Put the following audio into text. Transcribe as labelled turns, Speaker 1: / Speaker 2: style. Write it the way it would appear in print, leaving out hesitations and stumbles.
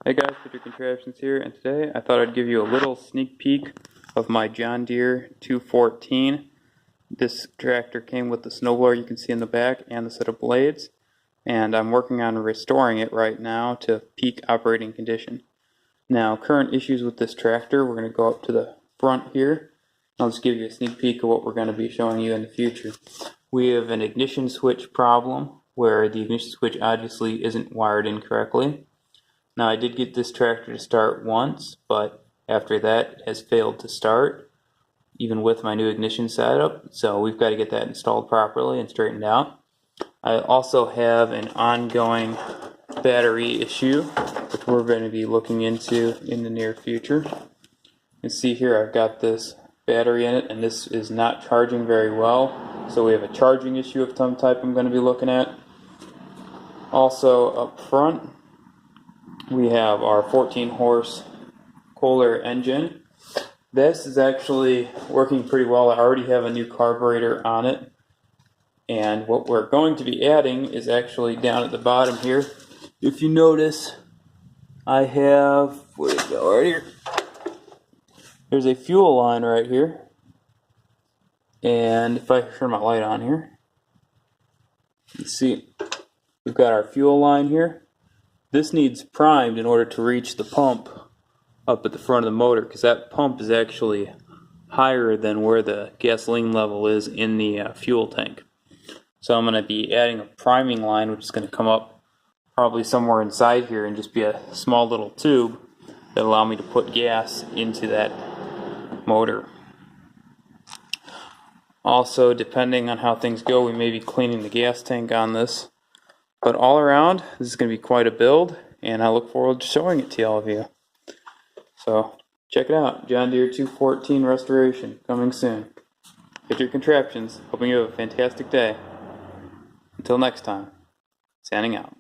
Speaker 1: Hey guys, Patriot Contraptions here, and today I thought I'd give you a little sneak peek of my John Deere 214. This tractor came with the snowblower you can see in the back and the set of blades, and I'm working on restoring it right now to peak operating condition. Now, current issues with this tractor, we're going to go up to the front here. I'll just give you a sneak peek of what we're going to be showing you in the future. We have an ignition switch problem where the ignition switch obviously isn't wired in correctly. Now, I did get this tractor to start once, but after that it has failed to start, even with my new ignition setup, so we've got to get that installed properly and straightened out. I also have an ongoing battery issue, which we're going to be looking into in the near future. You can see here I've got this battery in it, and this is not charging very well, so we have a charging issue of some type I'm going to be looking at. Also up front, we have our 14 horse Kohler engine. This is actually working pretty well. I already have a new carburetor on it, and what we're going to be adding is actually down at the bottom here. If you notice, I have, where'd it go, right here. There's a fuel line right here, and if I turn my light on here, you see we've got our fuel line here. This needs primed in order to reach the pump up at the front of the motor, because that pump is actually higher than where the gasoline level is in the fuel tank. So I'm going to be adding a priming line, which is going to come up probably somewhere inside here and just be a small little tube that allow me to put gas into that motor. Also, depending on how things go, we may be cleaning the gas tank on this. But all around, this is going to be quite a build, and I look forward to showing it to all of you. So, check it out. John Deere 214 restoration, coming soon. Patriot Contraptions, hoping you have a fantastic day. Until next time, signing out.